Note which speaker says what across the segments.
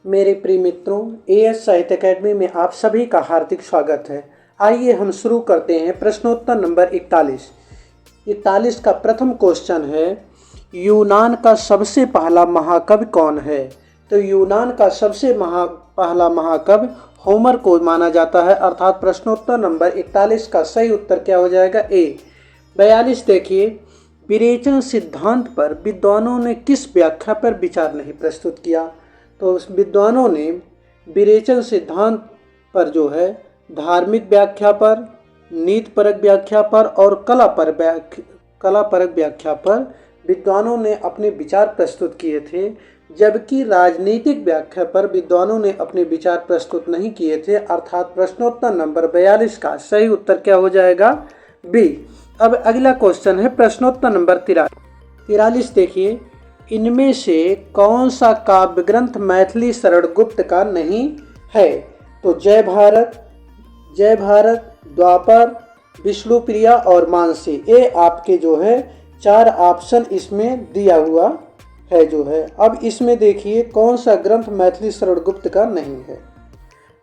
Speaker 1: मेरे प्रिय मित्रों, एएस साहित्य अकेडमी में आप सभी का हार्दिक स्वागत है। आइए हम शुरू करते हैं प्रश्नोत्तर नंबर 41 का प्रथम क्वेश्चन है, यूनान का सबसे पहला महाकवि कौन है? तो यूनान का सबसे पहला महाकवि होमर को माना जाता है, अर्थात प्रश्नोत्तर नंबर 41 का सही उत्तर क्या हो जाएगा? ए। 42 देखिए, विरेचन सिद्धांत पर विद्वानों ने किस व्याख्या पर विचार नहीं प्रस्तुत किया? तो विद्वानों ने विरेचन सिद्धांत पर जो है धार्मिक व्याख्या पर, नीतिपरक व्याख्या पर और कलापरक व्याख्या पर विद्वानों ने अपने विचार प्रस्तुत किए थे, जबकि राजनीतिक व्याख्या पर विद्वानों ने अपने विचार प्रस्तुत नहीं किए थे, अर्थात प्रश्नोत्तर नंबर 42 का सही उत्तर क्या हो जाएगा? बी। अब अगला क्वेश्चन है प्रश्नोत्तर नंबर 43 देखिए, इनमें से कौन सा काव्य ग्रंथ मैथिली शरण गुप्त का नहीं है? तो जय भारत, द्वापर, विष्णुप्रिया और मानसी। ये आपके जो है 4 ऑप्शन इसमें दिया हुआ है जो है। अब इसमें देखिए कौन सा ग्रंथ मैथिली शरण गुप्त का नहीं है।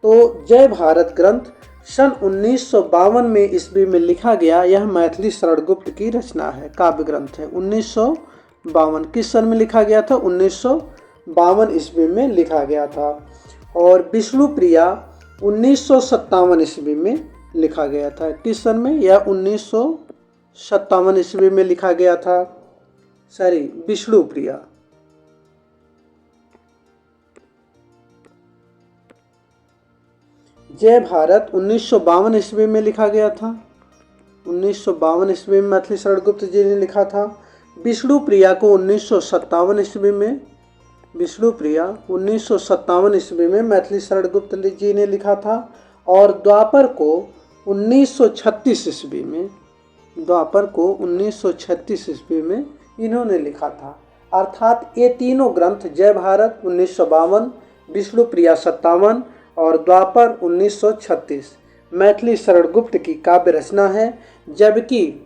Speaker 1: तो जय भारत ग्रंथ सन 1952 में ईस्वी में लिखा गया, यह मैथिली शरण गुप्त की रचना है, काव्य ग्रंथ है। 1952 किस सन में लिखा गया था? 1952 ईस्वी में लिखा गया था। और विष्णुप्रिया 1957 ईस्वी में लिखा गया था। किस सन में? यह 1957 ईस्वी में लिखा गया था। विष्णुप्रिया। जय भारत 1952 ईस्वी में लिखा गया था। 1952 ईस्वी में मैथिली शरण गुप्त जी ने लिखा था। विष्णुप्रिया को 1957 ईस्वी में, विष्णुप्रिया 1957 ईस्वी में मैथिली शरण गुप्त जी ने लिखा था। और द्वापर को 1936 ईस्वी में, द्वापर को 1936 ईस्वी में इन्होंने लिखा था। अर्थात ये तीनों ग्रंथ जय भारत 1952, विष्णुप्रिया 57 और द्वापर 1936 मैथिली शरण गुप्त की काव्य रचना है, जबकि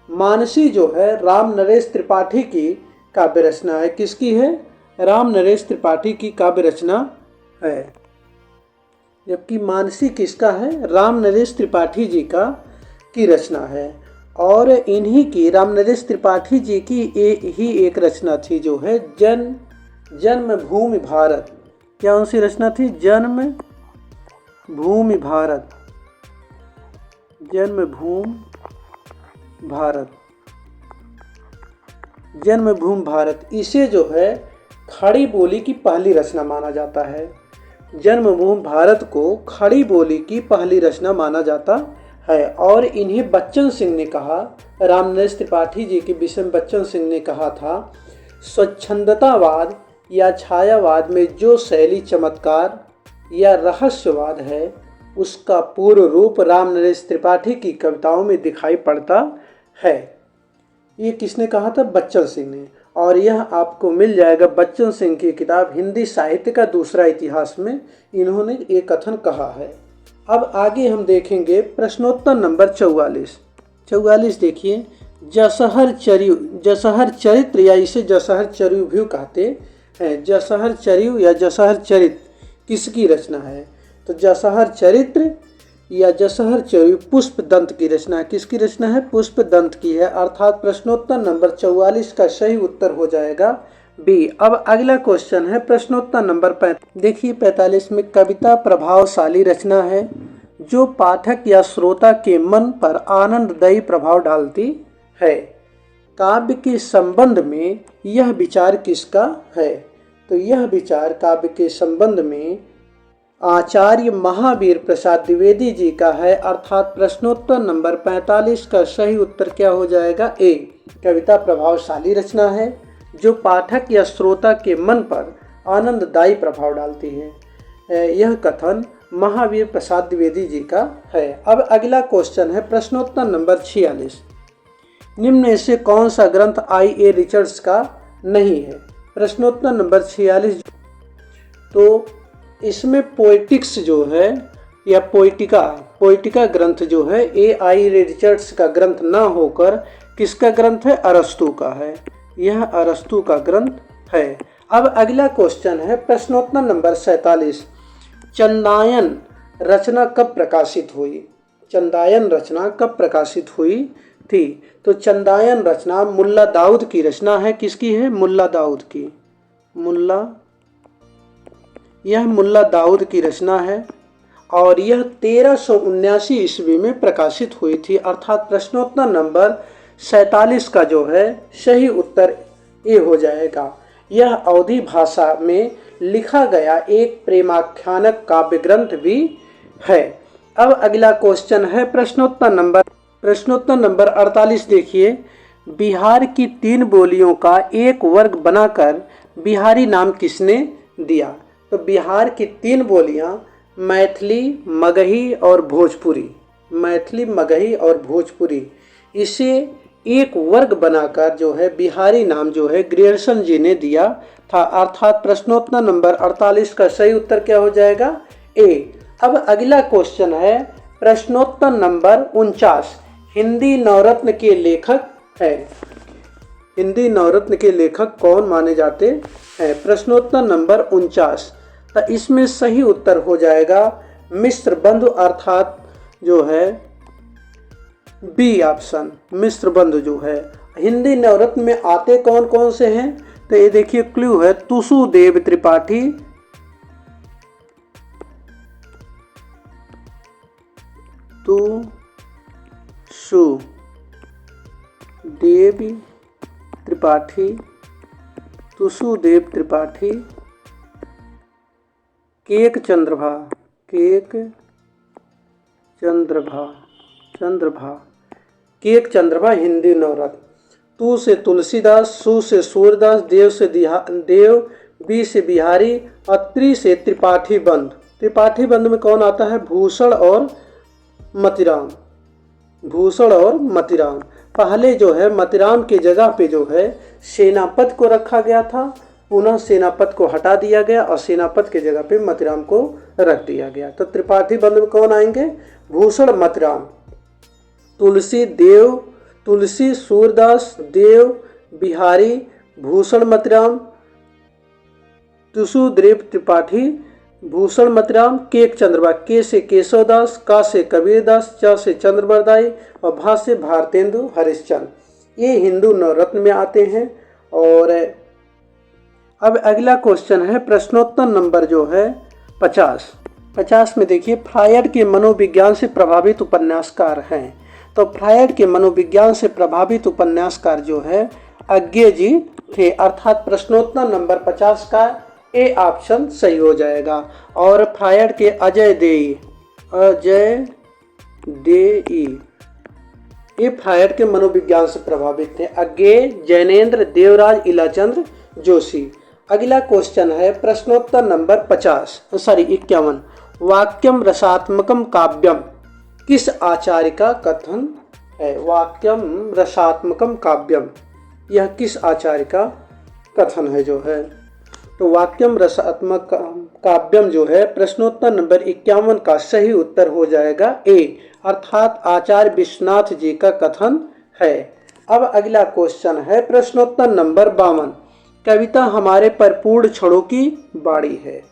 Speaker 1: मानसी जो है राम नरेश त्रिपाठी की काव्य रचना है। किसकी है? राम नरेश त्रिपाठी की काव्य रचना है। जबकि मानसी किसका है? राम नरेश त्रिपाठी जी का की रचना है। और इन्हीं की, राम नरेश त्रिपाठी जी की ही एक रचना थी जो है जन्मभूमि भारत। क्या उनकी रचना थी? जन्मभूमि भारत, जन्मभूमि भारत। इसे जो है खड़ी बोली की पहली रचना माना जाता है। जन्मभूमि भारत को खड़ी बोली की पहली रचना माना जाता है। और इन्हें बच्चन सिंह ने कहा, राम नरेश त्रिपाठी जी के विषय में बच्चन सिंह ने कहा था, स्वच्छंदतावाद या छायावाद में जो शैली चमत्कार या रहस्यवाद है, उसका पूर्ण रूप राम नरेश त्रिपाठी की कविताओं में दिखाई पड़ता है। ये किसने कहा था? बच्चन सिंह ने। और यह आपको मिल जाएगा बच्चन सिंह की किताब हिंदी साहित्य का दूसरा इतिहास में इन्होंने ये कथन कहा है। अब आगे हम देखेंगे प्रश्नोत्तर नंबर 44 देखिए, जसहर चरित्र या इसे जसहर चरियु भी कहते हैं। जसहर चरियु या जसहर चरित्र किसकी रचना है? तो जसहर चरित्र या जसहर चरियु पुष्पदंत की रचना है। किसकी रचना है? पुष्पदंत की है। अर्थात प्रश्नोत्तर नंबर 44 का सही उत्तर हो जाएगा बी। अब अगला क्वेश्चन है प्रश्नोत्तर नंबर 45। देखिए 45 में, कविता प्रभावशाली रचना है जो पाठक या श्रोता के मन पर आनंददायी प्रभाव डालती है। काव्य के संबंध में यह विचार किसका है? तो यह विचार काव्य के संबंध में आचार्य महावीर प्रसाद द्विवेदी जी का है। अर्थात प्रश्नोत्तर नंबर 45 का सही उत्तर क्या हो जाएगा? ए। कविता प्रभावशाली रचना है जो पाठक या श्रोता के मन पर आनंददायी प्रभाव डालती है। यह कथन महावीर प्रसाद द्विवेदी जी का है। अब अगला क्वेश्चन है प्रश्नोत्तर नंबर 46। निम्न में से कौन सा ग्रंथ I.A. रिचर्ड्स का नहीं है? प्रश्नोत्तर नंबर 46। तो इसमें पोएटिक्स जो है या पोइटिका ग्रंथ जो है A.I. रिचर्ड्स का ग्रंथ ना होकर किसका ग्रंथ है? अरस्तु का है। यह अरस्तु का ग्रंथ है। अब अगला क्वेश्चन है प्रश्नोत्तर नंबर 47। चंदायन रचना कब प्रकाशित हुई? चंदायन रचना कब प्रकाशित हुई थी? तो चंदायन रचना मुल्ला दाऊद की रचना है। किसकी है? मुल्ला दाऊद की। यह मुल्ला दाऊद की रचना है और यह 1379 ईस्वी में प्रकाशित हुई थी। अर्थात प्रश्नोत्तर नंबर 47 का जो है सही उत्तर ए हो जाएगा। यह अवधी भाषा में लिखा गया एक प्रेमाख्यानक काव्य ग्रंथ भी है। अब अगला क्वेश्चन है प्रश्नोत्तर नंबर 48। देखिए, बिहार की 3 बोलियों का एक वर्ग बनाकर बिहारी नाम किसने दिया? तो बिहार की 3 बोलियां मैथिली, मगही और भोजपुरी। मैथिली, मगही और भोजपुरी, इसे एक वर्ग बनाकर जो है बिहारी नाम जो है ग्रियर्सन जी ने दिया था। अर्थात प्रश्नोत्तर नंबर 48 का सही उत्तर क्या हो जाएगा? ए। अब अगला क्वेश्चन है प्रश्नोत्तर नंबर 49। हिंदी नवरत्न के लेखक है। हिंदी नवरत्न के लेखक कौन माने जाते हैं? प्रश्नोत्तर नंबर 49। तो इसमें सही उत्तर हो जाएगा मिश्र बंधु, अर्थात जो है बी ऑप्शन, मिश्र बंधु जो है। हिंदी नवरत्न में आते कौन कौन से हैं? तो ये देखिए क्लू है, तुसुदेव त्रिपाठी, तुसुदेव त्रिपाठी, केक चंद्रभा हिंदी नवरत्न। तू से तुलसीदास, सु से सूरदास, देव से देव, बी से बिहारी और त्रि से त्रिपाठी बंद। त्रिपाठी बंद में कौन आता है? भूषण और मतिराम। पहले जो है मतिराम की जगह पे जो है सेनापत को रखा गया था, पुनः सेनापत को हटा दिया गया और सेनापत की जगह पे मतिराम को रख दिया गया। तो त्रिपाठी बंद में कौन आएंगे? भूषण, मतिराम। तुलसी, सूरदास, देव, बिहारी, भूषण, मतिराम, तुसुदेव त्रिपाठी, भूषण, मतिराम, केक चंद्रभा। के से केशवदास, का से कबीरदास, च से चंद्रबरदाई और भा से भारतेंदु हरिश्चंद्र। ये हिंदू नवरत्न में आते हैं। और अब अगला क्वेश्चन है प्रश्नोत्तर नंबर जो है 50 में देखिए, फ्रायड के मनोविज्ञान से प्रभावित उपन्यासकार हैं। तो फ्रायड के मनोविज्ञान से प्रभावित उपन्यासकार जो है अज्ञे जी थे। अर्थात प्रश्नोत्तर नंबर 50 का ए ऑप्शन सही हो जाएगा। और फ्रायड के अजय देई ये फ्रायड के मनोविज्ञान से प्रभावित थे। अज्ञे, जैनेन्द्र, देवराज, इलाचंद्र जोशी। अगला क्वेश्चन है प्रश्नोत्तर नंबर 51। वाक्यम रसात्मकम काव्यम किस आचार्य का कथन है? वाक्यम रसात्मकम काव्यम, यह किस आचार्य का कथन है जो है? तो वाक्यम रसात्मक काव्यम जो है प्रश्नोत्तर नंबर 51 का सही उत्तर हो जाएगा ए, अर्थात आचार्य विश्वनाथ जी का कथन है। अब अगला क्वेश्चन है प्रश्नोत्तर नंबर 52। कविता हमारे पर पूर्ण क्षणों की बाड़ी है,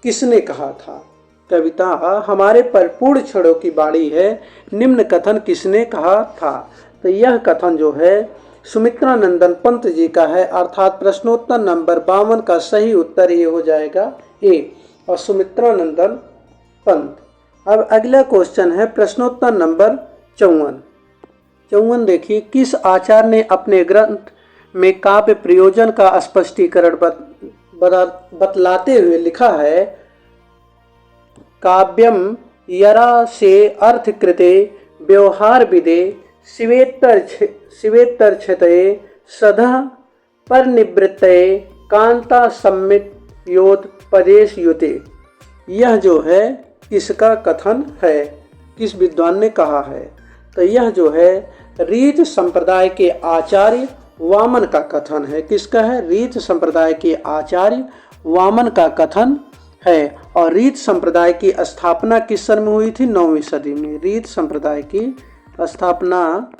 Speaker 1: किसने कहा था? कविता हमारे पर पूर्ण क्षणों की बाड़ी है, निम्न कथन किसने कहा था? तो यह कथन जो है सुमित्रा नंदन पंत जी का है। अर्थात प्रश्नोत्तर नंबर 52 का सही उत्तर ये हो जाएगा ए, और सुमित्रा नंदन पंत। अब अगला क्वेश्चन है प्रश्नोत्तर नंबर 54। देखिए, किस आचार्य ने अपने ग्रंथ में काव्य प्रयोजन का स्पष्टीकरण बतलाते हुए लिखा है? काव्यम यरा से अर्थ कृते व्यवहार विदे शिवेत्तर क्षतये सदा परिनिवृत्तये कांता सम्मित योद पदेश युते। यह जो है किसका कथन है? किस विद्वान ने कहा है? तो यह जो है रीत संप्रदाय के आचार्य वामन का कथन है। किसका है? रीत संप्रदाय के आचार्य वामन का कथन है। और रीत संप्रदाय की स्थापना किस सन में हुई थी? 9वीं सदी में। रीत संप्रदाय की स्थापना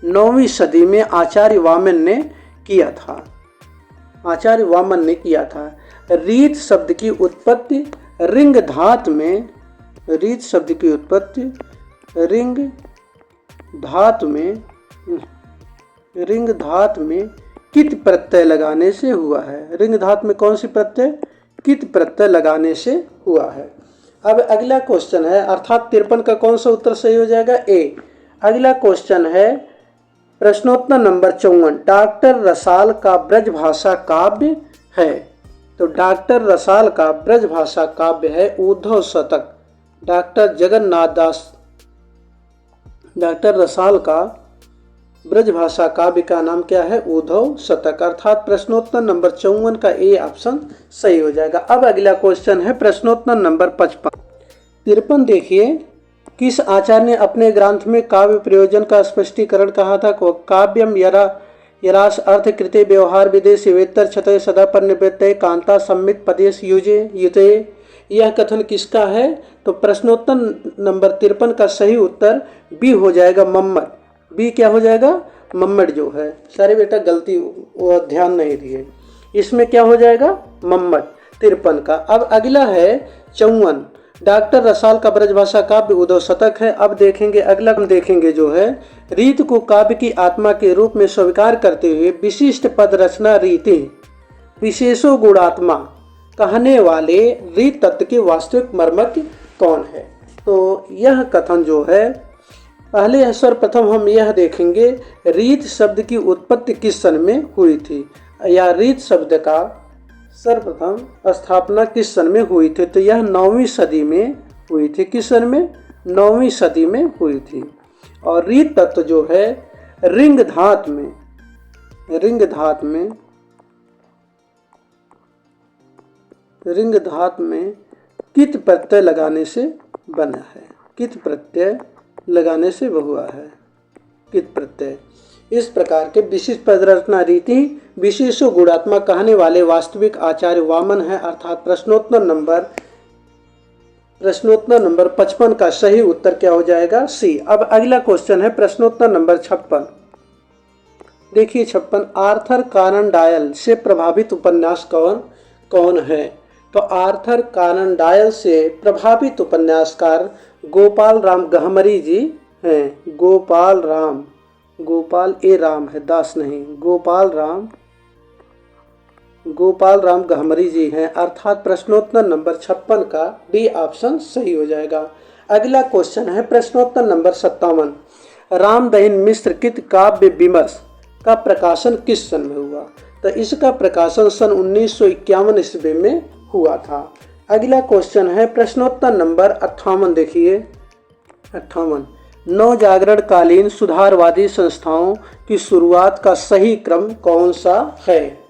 Speaker 1: 9वीं सदी में आचार्य वामन ने किया था। आचार्य वामन ने किया था। रीत शब्द की उत्पत्ति रिंग धात में, रीत शब्द की उत्पत्ति रिंग धात में कित प्रत्यय लगाने से हुआ है। रिंग धात में कौन सी प्रत्यय? कित प्रत्यय लगाने से हुआ है। अब अगला क्वेश्चन है, अर्थात 53 का कौन सा उत्तर सही हो जाएगा? ए। अगला क्वेश्चन है प्रश्नोत्तर नंबर 54, डॉक्टर रसाल का ब्रजभाषा काव्य है। तो डॉक्टर रसाल का ब्रजभाषा काव्य है उद्धव शतक। डॉक्टर रसाल का ब्रजभाषा काव्य का नाम क्या है? उद्धव शतक। अर्थात प्रश्नोत्तर नंबर 54 का ए ऑप्शन सही हो जाएगा। अब अगला क्वेश्चन है प्रश्नोत्तर नंबर 55। 53 देखिए, किस आचार्य ने अपने ग्रंथ में काव्य प्रयोजन का स्पष्टीकरण कहा था? काव्यम यरास अर्थ कृते व्यवहार विदेश वेत्तर छतय सदा पर निवृत्तय कांता सम्मित पदेश युते। यह कथन किसका है? तो प्रश्नोत्तर नंबर 53 का सही उत्तर बी हो जाएगा, मम्मट। बी क्या हो जाएगा? मम्मट जो है। सारे बेटा गलती वो ध्यान नहीं दिए, इसमें क्या हो जाएगा? मम्मट 53 का। अब अगला है 54, डॉक्टर रसाल का ब्रजभाषा काव्य उद्धव शतक है। अब देखेंगे अगला, हम देखेंगे जो है रीत को काव्य की आत्मा के रूप में स्वीकार करते हुए विशिष्ट पद रचना रीति विशेषो गुणात्मा कहने वाले रीत तत्व के वास्तविक मर्मज्ञ कौन है? तो यह कथन जो है, पहले सर्वप्रथम हम यह देखेंगे रीत शब्द की उत्पत्ति किस सन में हुई थी, या रीत शब्द का सर्वप्रथम स्थापना किस सन में हुई थी? तो यह 9वीं सदी में हुई थी। किस सन में? 9वीं सदी में हुई थी। और रीत तत्व जो है रिंग धात में कित प्रत्यय लगाने से बना है। कित प्रत्यय लगाने से हुआ है, कित प्रत्यय। इस प्रकार के विशिष्ट पद रचना रीति विशेषो गुणात्मक कहने वाले वास्तविक आचार्य वामन है। अर्थात प्रश्नोत्तर नंबर 55 का सही उत्तर क्या हो जाएगा? सी। अब अगला क्वेश्चन है प्रश्नोत्तर नंबर 56। देखिए 56, आर्थर कॉनन डॉयल से प्रभावित उपन्यास कौन है? तो आर्थर कॉनन डॉयल से प्रभावित उपन्यासकार गोपाल राम गहमरी जी हैं। गोपाल ए राम है, दास नहीं, गोपाल राम गहमरी जी हैं। अर्थात प्रश्नोत्तर नंबर 56 का डी ऑप्शन सही हो जाएगा। अगला क्वेश्चन है प्रश्नोत्तर नंबर 57, रामदहिन मिश्र कृत काव्य विमर्श का प्रकाशन किस सन में हुआ? तो इसका प्रकाशन सन 1951 ईस्वी में हुआ था। अगला क्वेश्चन है प्रश्नोत्तर नंबर 58। देखिए 58, नवजागरण कालीन सुधारवादी संस्थाओं की शुरुआत का सही क्रम कौन सा है?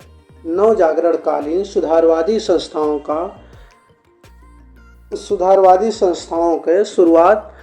Speaker 1: नवजागरण कालीन सुधारवादी संस्थाओं के शुरुआत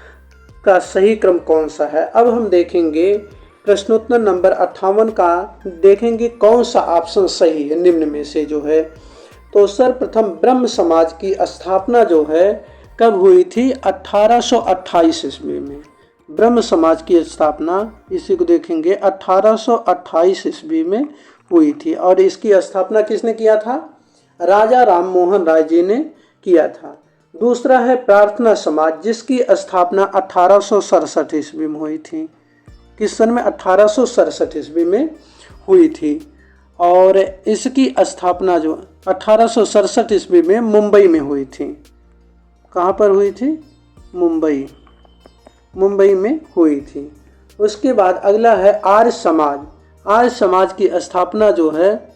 Speaker 1: का सही क्रम कौन सा है? अब हम देखेंगे प्रश्नोत्तर नंबर 58 का, देखेंगे कौन सा ऑप्शन सही है निम्न में से जो है। तो सर्वप्रथम ब्रह्म समाज की स्थापना जो है कब हुई थी? 1828 ईस्वी में। ब्रह्म समाज की स्थापना, इसी को देखेंगे, 1828 ईस्वी में हुई थी। और इसकी स्थापना किसने किया था? राजा राम मोहन राय जी ने किया था। दूसरा है प्रार्थना समाज, जिसकी स्थापना 1867 ईस्वी में हुई थी। किस सन में? 1867 ईस्वी में हुई थी। और इसकी स्थापना जो 1867 ईस्वी में मुंबई में हुई थी। कहाँ पर हुई थी? मुंबई में हुई थी। उसके बाद अगला है आर्य समाज। आर्य समाज की स्थापना जो है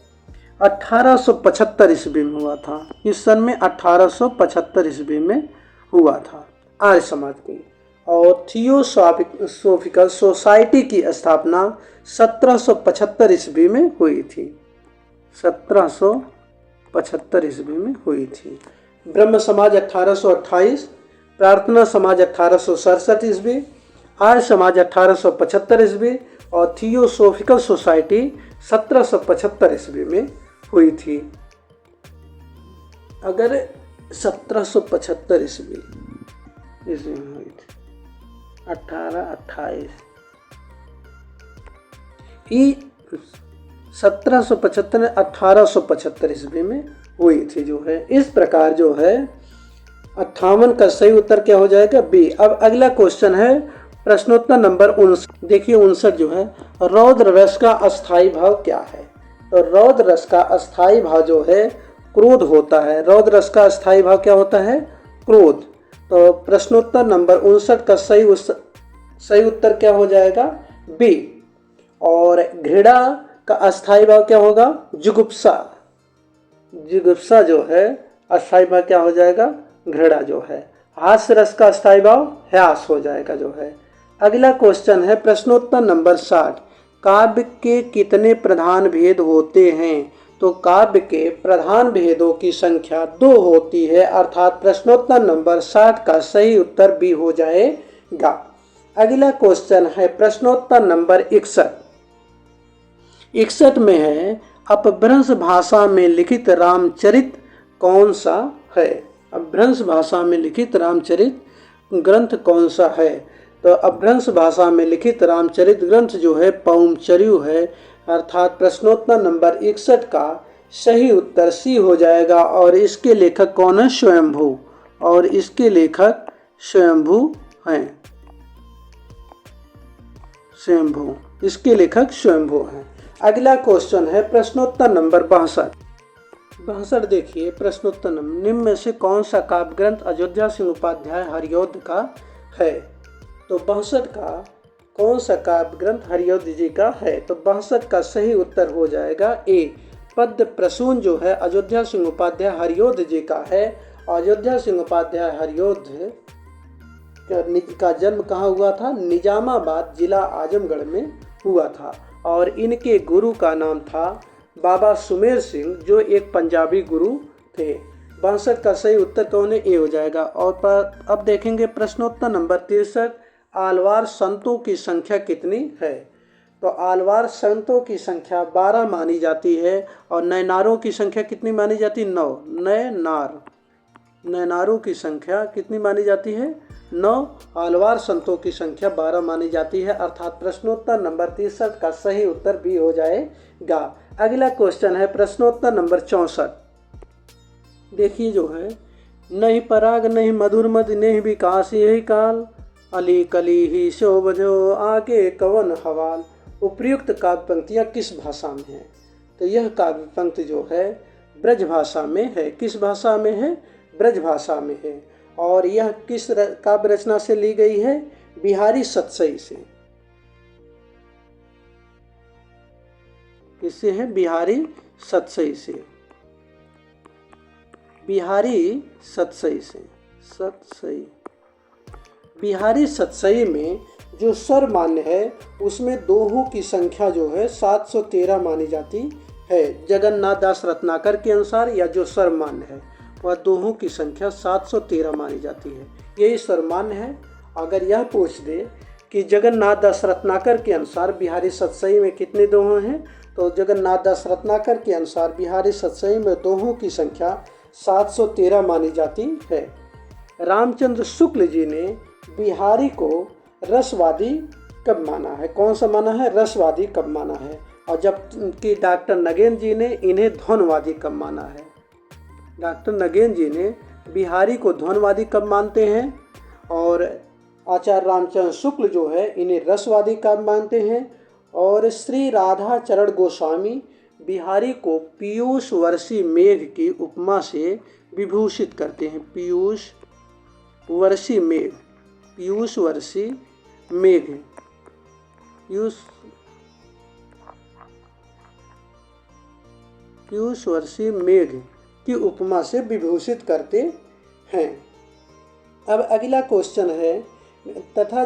Speaker 1: 1875 ईस्वी में हुआ था। इस सन में 1875 ईस्वी में हुआ था आर्य समाज की। और थियोसॉफिकल सोसाइटी की स्थापना 1775 ईस्वी में हुई थी। 1775 ईस्वी में हुई थी। ब्रह्म समाज 1828, प्रार्थना समाज 1867 ईस्वी, आर्य समाज 1875 ईस्वी और थियोसॉफिकल सोसाइटी 1775 ईस्वी में हुई थी। अगर 1775 ईस्वी में हुई थी, 1828 1775 1875 ईस्वी में हुई थी जो है। इस प्रकार जो है 58 का सही उत्तर क्या हो जाएगा? बी। अब अगला क्वेश्चन है प्रश्नोत्तर नंबर 59। देखिए 59 जो है, रौद्र रस का अस्थाई भाव क्या है? तो रौद्र रस का अस्थाई भाव जो है क्रोध होता है। रौद्र रस का अस्थाई भाव क्या होता है? क्रोध। तो प्रश्नोत्तर नंबर 59 का सही उत्तर क्या हो जाएगा? बी। और घृणा का अस्थाई भाव क्या होगा? जुगुप्सा। जुगुप्सा जो है अस्थाई भाव क्या हो जाएगा? घृणा जो है। हास्य रस का अस्थाई भाव ह्यास हो जाएगा जो है। अगला क्वेश्चन है प्रश्नोत्तर नंबर 60। काव्य के कितने प्रधान भेद होते हैं? तो काव्य के प्रधान भेदों की संख्या 2 होती है, अर्थात प्रश्नोत्तर नंबर 60 का सही उत्तर बी हो जाएगा। अगला क्वेश्चन है प्रश्नोत्तर नंबर 61। 61 में है अपभ्रंश भाषा में लिखित रामचरित कौन सा है? अपभ्रंश भाषा में लिखित रामचरित ग्रंथ कौन सा है? तो अपभ्रंश भाषा में लिखित रामचरित ग्रंथ जो है पौमचर्यु है, अर्थात प्रश्नोत्तर नंबर 61 का सही उत्तर सी हो जाएगा। और इसके लेखक कौन है? स्वयंभू। और इसके लेखक स्वयंभू हैं। स्वयंभू, इसके लेखक स्वयंभू हैं। अगला क्वेश्चन है प्रश्नोत्तर नंबर 62। 62 देखिए प्रश्नोत्तर नंबर, निम्न में से कौन सा काव्य ग्रंथ अयोध्या सिंह उपाध्याय हरिऔध का है? तो 62 का कौन सा काव्य ग्रंथ हरिऔध जी का है? तो 62 का सही उत्तर हो जाएगा ए। पद्य प्रसून जो है अयोध्या सिंह उपाध्याय हरिऔध जी का है। अयोध्या सिंह उपाध्याय हरिऔध का जन्म कहाँ हुआ था? निजामाबाद जिला आजमगढ़ में हुआ था। और इनके गुरु का नाम था बाबा सुमेर सिंह, जो एक पंजाबी गुरु थे। 62 का सही उत्तर कौन है? ए हो जाएगा। और अब देखेंगे प्रश्नोत्तर नंबर 63। आलवार संतों की संख्या कितनी है? तो आलवार संतों की संख्या 12 मानी जाती है। और नैनारों की संख्या कितनी मानी जाती है? 9। नैनारों की संख्या कितनी मानी जाती है? 9। आलवार संतों की संख्या 12 मानी जाती है, अर्थात प्रश्नोत्तर नंबर 63 का सही उत्तर बी हो जाएगा। अगला क्वेश्चन है प्रश्नोत्तर नंबर 64। देखिए जो है, नहीं पराग नहीं मधुर मद नहीं विकास यही काल, अली कली ही शोभजो आगे कवन हवाल। उपयुक्त काव्य पंक्तियाँ किस भाषा में है? तो यह काव्य पंक्ति जो है ब्रज भाषा में है। किस भाषा में है? ब्रज भाषा में है। और यह किस काव्य रचना से ली गई है? बिहारी सतसई से। किससे है? बिहारी सतसई से। बिहारी सतसई से। सतसई, बिहारी सतसई में जो स्वर मान्य है उसमें दोहों की संख्या जो है 713 मानी जाती है। जगन्नाथ दास रत्नाकर के अनुसार या जो स्वर मान्य है वह दोहों की संख्या 713 मानी जाती है। यही स्वर मान्य है। अगर यह पूछ दे कि जगन्नाथ दास रत्नाकर के अनुसार बिहारी सतसई में कितने दोहे हैं, तो जगन्नाथ दास रत्नाकर के अनुसार बिहारी सतसई में दोहों की संख्या 713 मानी जाती है। रामचंद्र शुक्ल जी ने बिहारी को रसवादी कब माना है? कौन सा माना है? रसवादी कब माना है? और जबकि डॉक्टर नगेन जी ने इन्हें ध्वनवादी कब माना है? डॉक्टर नगेन जी ने बिहारी को ध्वनवादी कब मानते हैं? और आचार्य रामचंद्र शुक्ल जो है इन्हें रसवादी कब मानते हैं? और श्री राधा चरण गोस्वामी बिहारी को पीयूष वर्षी मेघ की उपमा से विभूषित करते हैं। पीयूष वर्षी मेघ, पीयूष वर्षी मेघ, पीयूष वर्षी मेघ की उपमा से विभूषित करते हैं। अब अगला क्वेश्चन है, तथा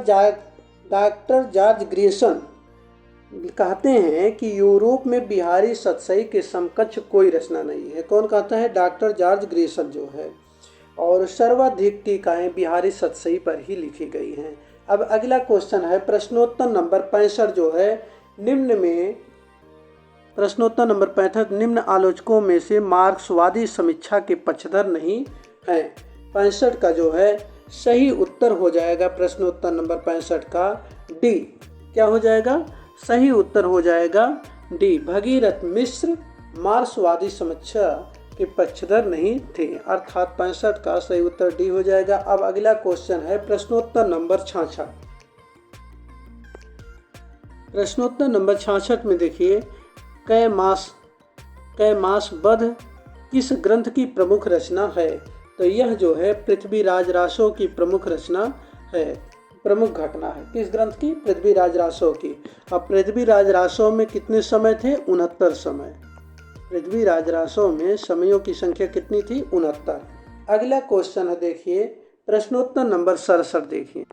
Speaker 1: डॉक्टर जॉर्ज ग्रीसन कहते हैं कि यूरोप में बिहारी सतसई के समकक्ष कोई रचना नहीं है। कौन कहता है? डॉक्टर जॉर्ज ग्रीसन जो है। और सर्वाधिक टीकाएँ बिहारी सतसई पर ही लिखी गई हैं। अब अगला क्वेश्चन है प्रश्नोत्तर नंबर 65 जो है, निम्न में प्रश्नोत्तर नंबर 65 निम्न आलोचकों में से मार्क्सवादी समीक्षा के पक्षधर नहीं है। 65 का जो है सही उत्तर हो जाएगा प्रश्नोत्तर नंबर 65 का डी। क्या हो जाएगा? सही उत्तर हो जाएगा डी भगीरथ मिश्र मार्क्सवादी समीक्षा के पक्षधर नहीं थे, अर्थात 65 का सही उत्तर डी हो जाएगा। अब अगला क्वेश्चन है प्रश्नोत्तर नंबर 66। प्रश्नोत्तर नंबर 66 में देखिए, कै मास वध किस ग्रंथ की प्रमुख रचना है? तो यह जो है पृथ्वीराज रासो की प्रमुख रचना है, प्रमुख घटना है। किस ग्रंथ की? पृथ्वीराज रासो की। अब पृथ्वीराज रासो में कितने समय थे? 69 समय। पृथ्वीराज रासो में समयों की संख्या कितनी थी? 69। अगला क्वेश्चन है देखिए प्रश्नोत्तर नंबर 67 देखिए,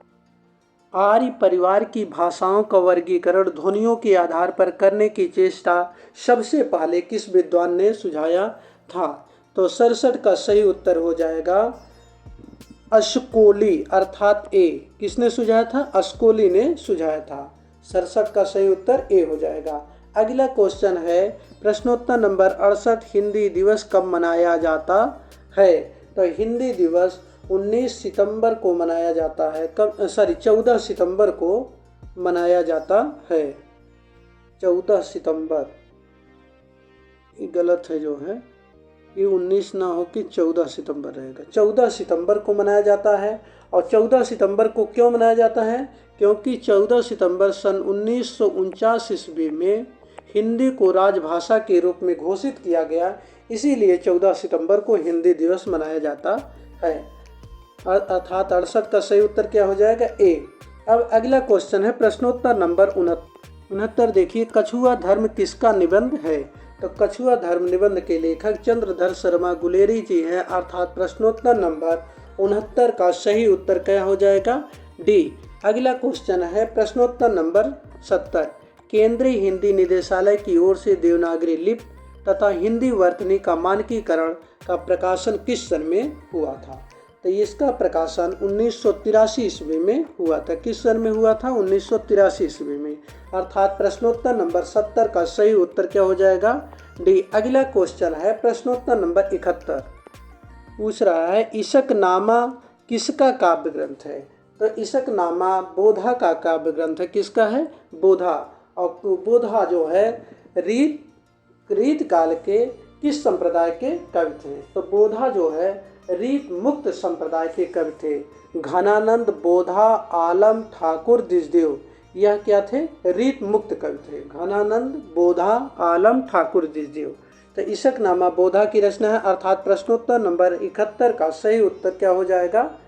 Speaker 1: आर्य परिवार की भाषाओं का वर्गीकरण ध्वनियों के आधार पर करने की चेष्टा सबसे पहले किस विद्वान ने सुझाया था? तो 67 का सही उत्तर हो जाएगा अस्कोली, अर्थात ए। किसने सुझाया था? अस्कोली ने सुझाया था। 67 का सही उत्तर ए हो जाएगा। अगला क्वेश्चन है प्रश्नोत्तर नंबर 68, हिंदी दिवस कब मनाया जाता है? तो हिंदी दिवस 19 सितंबर को मनाया जाता है। 14 सितंबर को मनाया जाता है। 14 सितंबर, ये गलत है जो है, ये 19 ना हो कि 14 सितंबर रहेगा। 14 सितंबर को मनाया जाता है। और 14 सितंबर को क्यों मनाया जाता है? क्योंकि 14 सितंबर सन 1949 ईस्वी में हिंदी को राजभाषा के रूप में घोषित किया गया, इसीलिए 14 सितंबर को हिंदी दिवस मनाया जाता है। अर्थात 68 का सही उत्तर क्या हो जाएगा? ए। अब अगला क्वेश्चन है प्रश्नोत्तर नंबर 69। देखिए, कछुआ धर्म किसका निबंध है? तो कछुआ धर्म निबंध के लेखक चंद्रधर शर्मा गुलेरी जी हैं, अर्थात प्रश्नोत्तर नंबर 69 का सही उत्तर क्या हो जाएगा? डी। अगला क्वेश्चन है प्रश्नोत्तर नंबर 70, केंद्रीय हिंदी निदेशालय की ओर से देवनागरी लिपि तथा हिंदी वर्तनी का मानकीकरण का प्रकाशन किस सन में हुआ था? तो इसका प्रकाशन 1983 ईस्वी में हुआ था। किस सन में हुआ था? 1983 ईस्वी में। अर्थात प्रश्नोत्तर नंबर 70 का सही उत्तर क्या हो जाएगा? डी। अगला क्वेश्चन है प्रश्नोत्तर नंबर 71, पूछ रहा है ईशकनामा किसका काव्य ग्रंथ है? तो ईशकनामा बोधा का काव्य ग्रंथ है। किसका है? बोधा। और बोधा जो है रीत काल के किस संप्रदाय के कवि थे? तो बोधा जो है रीत मुक्त संप्रदाय के कवि थे। घनानंद, बोधा, आलम, ठाकुर, दिशदेव, यह क्या थे? रीत मुक्त कवि थे। घनानंद, बोधा, आलम, ठाकुर, दिशदेव। तो ईशकनामा बोधा की रचना है। अर्थात प्रश्नोत्तर नंबर 71 का सही उत्तर क्या हो जाएगा?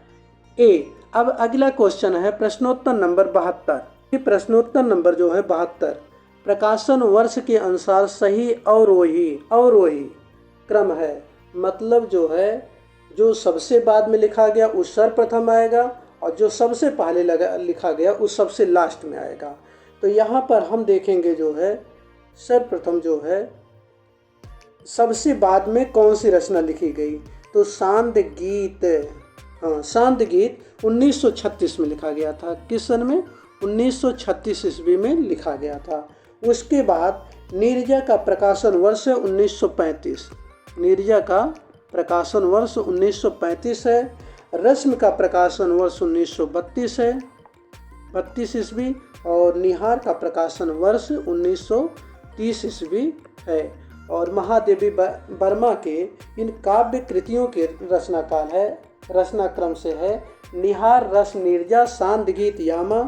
Speaker 1: ए। अब अगला क्वेश्चन है प्रश्नोत्तर नंबर 72। ये प्रश्नोत्तर नंबर जो है 72 प्रकाशन वर्ष के अनुसार सही अवरोही क्रम है। मतलब जो है जो सबसे बाद में लिखा गया उस सर्वप्रथम आएगा, और जो सबसे पहले लिखा गया उस सबसे लास्ट में आएगा। तो यहाँ पर हम देखेंगे जो है सर्वप्रथम जो है सबसे बाद में कौन सी रचना लिखी गई? तो सांद गीत। हाँ, सांद गीत 1936 में लिखा गया था। किस सन में? 1936 ईस्वी में लिखा गया था। उसके बाद नीरजा का प्रकाशन वर्ष है 1935। नीरजा का प्रकाशन वर्ष 1935 है। रश्मि का प्रकाशन वर्ष 1932 है, 32 ईस्वी। और निहार का प्रकाशन वर्ष 1930 ईस्वी है। और महादेवी वर्मा के इन काव्य कृतियों के रचना काल है, रचना क्रम से है निहार, रस, नीरजा, सांद गीत, यामा,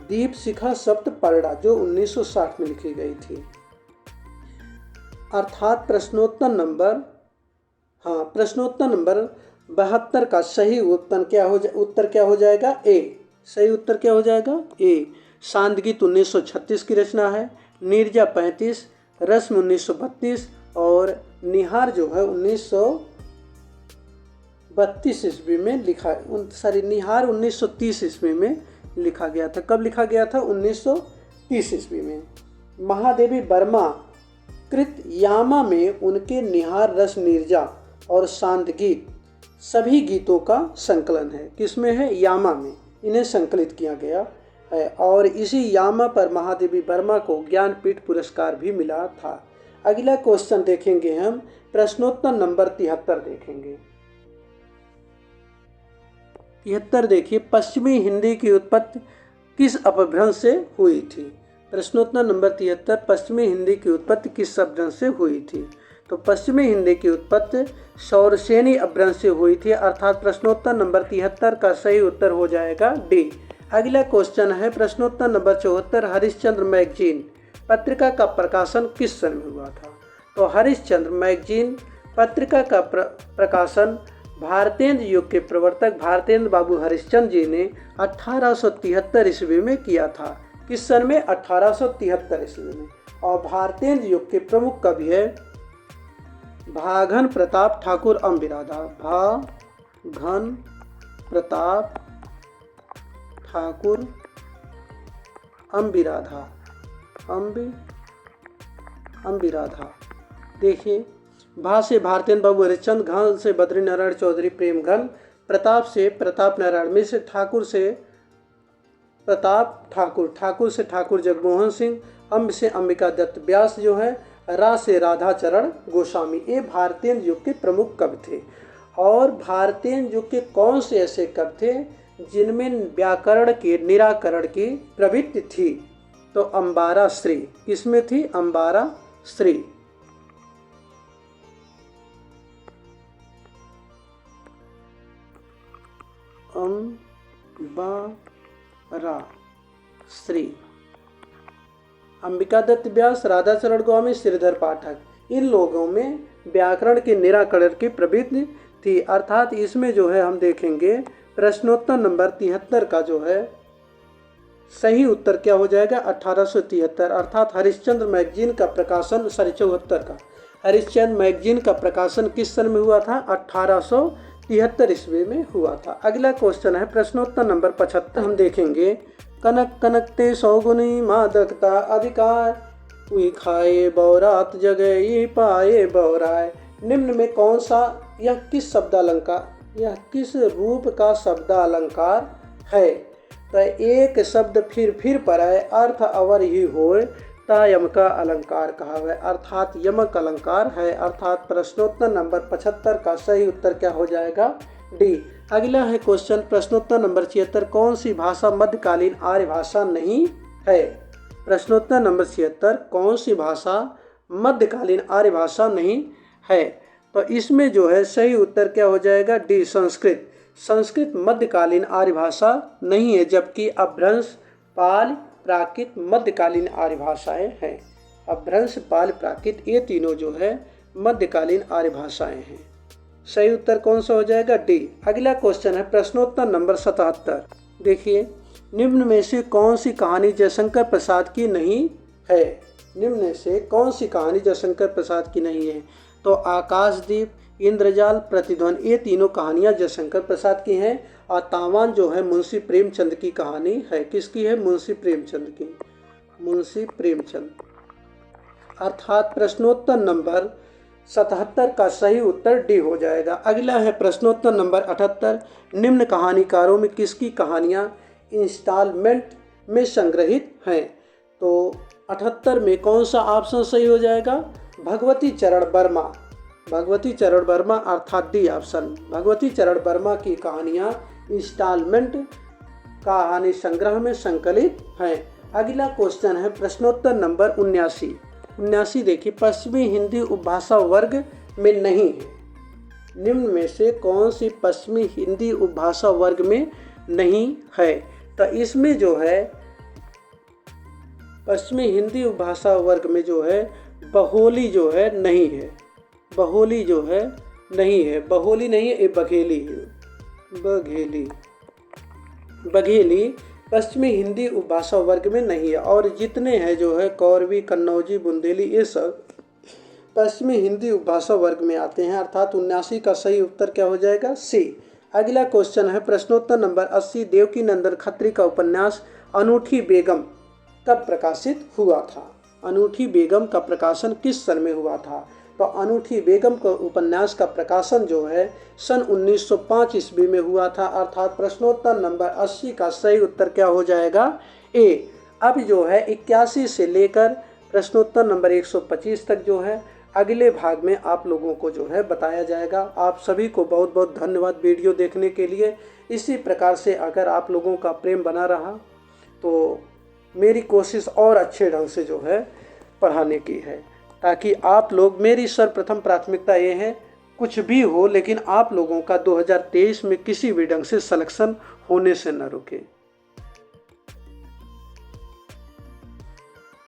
Speaker 1: दीप शिखा, सप्तपर्णा, जो 1960 में लिखी गई थी। अर्थात प्रश्नोत्तर नंबर 72 का सही उत्तर क्या हो जाएगा? ए। सही उत्तर क्या हो जाएगा? ए। सांद गीत 1936 की रचना है, नीरजा 35, रश्मि 1932 और निहार जो है 1932 ईस्वी में लिखा। निहार 1930 ईस्वी में लिखा गया था। कब लिखा गया था? 1930 ईस्वी में। महादेवी वर्मा कृत यामा में उनके निहार, रस, नीरजा और सांद गीत सभी गीतों का संकलन है। किसमें है? यामा में इन्हें संकलित किया गया है। और इसी यामा पर महादेवी वर्मा को ज्ञानपीठ पुरस्कार भी मिला था। अगला क्वेश्चन देखेंगे हम प्रश्नोत्तर नंबर 73 देखेंगे। 73 देखिए, पश्चिमी हिंदी की उत्पत्ति किस अपभ्रंश से हुई थी? प्रश्नोत्तर नंबर 73, पश्चिमी हिंदी की उत्पत्ति किस अपभ्रंश से हुई थी? तो पश्चिमी हिंदी की उत्पत्ति शौरसेनी अपभ्रंश से हुई थी, अर्थात प्रश्नोत्तर नंबर 73 का सही उत्तर हो जाएगा डी। अगला क्वेश्चन है प्रश्नोत्तर नंबर 74, हरिश्चंद्र मैगजीन पत्रिका का प्रकाशन किस सन में हुआ था? तो हरिश्चंद्र मैगजीन पत्रिका का प्रकाशन भारतेंद्र युग के प्रवर्तक भारतेंद्र बाबू हरिश्चंद्र जी ने 1873 ईस्वी में किया था। किस सन में? 1873 ईस्वी में। और भारतेंद्र युग के प्रमुख कवि है भाघन प्रताप ठाकुर अम्बिराधा। भाघन प्रताप ठाकुर अम्बिराधा। अम्बिराधा। देखिए, भा से भारतेंद्र बाबू हरिश्चंद्र, घन से बद्री नारायण चौधरी प्रेमघन, प्रताप से प्रताप नारायण मिश्र, ठाकुर से प्रताप ठाकुर, ठाकुर से ठाकुर जगमोहन सिंह, अम्ब से अंबिका दत्त व्यास जो है, रा से राधाचरण गोस्वामी। ये भारतेंद्र युग के प्रमुख कवि थे। और भारतेंद्र युग के कौन से ऐसे कवि थे जिनमें व्याकरण के निराकरण की प्रवृत्ति थी? तो अंबारा श्री। किसमें थी? अंबारा श्री। अंबारा श्री। अंबिका दत्त व्यास, राधाचरण गोस्वामी, श्रीधर पाठक, इन लोगों में व्याकरण के निराकरण की प्रवृत्ति थी। अर्थात इसमें जो है हम देखेंगे प्रश्नोत्तर नंबर 73 का जो है सही उत्तर क्या हो जाएगा? 1873। अर्थात हरिश्चंद्र मैगजीन का प्रकाशन 74 का हरिश्चंद्र मैगजीन का प्रकाशन किस सन में हुआ था? 1873 ईस्वी में हुआ था। अगला क्वेश्चन है प्रश्नोत्तर नंबर 75। हम देखेंगे कनक कनकते सौगुनी मादकता अधिकार, उई खाए बौरात जगह ये पाए बौराए। निम्न में कौन सा यह किस शब्दालंकार, यह किस रूप का शब्दालंकार है? तो एक शब्द फिर पर है, अर्थ अवर ही होए ता यमक अलंकार कहा है, अर्थात यमक अलंकार है। अर्थात प्रश्नोत्तर नंबर 75 का सही उत्तर क्या हो जाएगा? डी। अगला है क्वेश्चन प्रश्नोत्तर नंबर 76, कौन सी भाषा मध्यकालीन आर्य भाषा नहीं है? प्रश्नोत्तर नंबर 76, कौन सी भाषा मध्यकालीन आर्य भाषा नहीं है? तो इसमें जो है सही उत्तर क्या हो जाएगा? डी, संस्कृत। संस्कृत मध्यकालीन आर्य भाषा नहीं है, जबकि अपभ्रंश, पाल, प्राकृत मध्यकालीन आर्य भाषाएं हैं। अपभ्रंश, पाल, प्राकृत ये तीनों जो है मध्यकालीन आर्य भाषाएं हैं। सही उत्तर कौन सा हो जाएगा? डी। अगला क्वेश्चन है प्रश्नोत्तर नंबर 77। देखिए, निम्न में से कौन सी कहानी जयशंकर प्रसाद की नहीं है? निम्न में से कौन सी कहानी जयशंकर प्रसाद की नहीं है? तो आकाशदीप, इंद्रजाल, प्रतिध्वनि, ये तीनों कहानियां जयशंकर प्रसाद की हैं। और तावान जो है मुंशी प्रेमचंद की कहानी है। किसकी है? मुंशी प्रेमचंद की। मुंशी प्रेमचंद। अर्थात प्रश्नोत्तर नंबर 77 का सही उत्तर डी हो जाएगा। अगला है प्रश्नोत्तर नंबर 78, निम्न कहानीकारों में किसकी कहानियां इंस्टॉलमेंट में संग्रहित हैं? तो 78 में कौन सा ऑप्शन सही हो जाएगा? भगवती चरण वर्मा। भगवती चरण वर्मा, अर्थात डी ऑप्शन। भगवती चरण वर्मा की कहानियां इंस्टॉलमेंट कहानी संग्रह में संकलित हैं। अगला क्वेश्चन है प्रश्नोत्तर नंबर 79। देखिए, पश्चिमी हिंदी उपभाषा वर्ग में नहीं है। निम्न में से कौन सी पश्चिमी हिंदी उपभाषा वर्ग में नहीं है? तो इसमें जो है पश्चिमी हिंदी उपभाषा वर्ग में जो है बहोली जो है नहीं है। बहोली जो है नहीं है, बहोली नहीं है, ये बघेली है। बघेली पश्चिमी हिंदी उपभाषा वर्ग में नहीं है। और जितने हैं जो है कौरवी, कन्नौजी, बुंदेली, ये सब पश्चिमी हिंदी उपभाषा वर्ग में आते हैं। अर्थात 79 का सही उत्तर क्या हो जाएगा? सी। अगला क्वेश्चन है प्रश्नोत्तर नंबर 80, देवकी नंदन खत्री का उपन्यास अनूठी बेगम कब प्रकाशित हुआ था? अनूठी बेगम का प्रकाशन किस सन में हुआ था? तो अनूठी बेगम का उपन्यास का प्रकाशन जो है सन 1905 ईस्वी में हुआ था। अर्थात प्रश्नोत्तर नंबर 80 का सही उत्तर क्या हो जाएगा? ए। अब जो है 81 से लेकर प्रश्नोत्तर नंबर 125 तक जो है अगले भाग में आप लोगों को जो है बताया जाएगा। आप सभी को बहुत बहुत धन्यवाद वीडियो देखने के लिए। इसी प्रकार से अगर आप लोगों का प्रेम बना रहा तो मेरी कोशिश और अच्छे ढंग से जो है पढ़ाने की है, ताकि आप लोग, मेरी सर्वप्रथम प्राथमिकता ये है कुछ भी हो लेकिन आप लोगों का 2023 में किसी भी ढंग से सिलेक्शन होने से न रुके।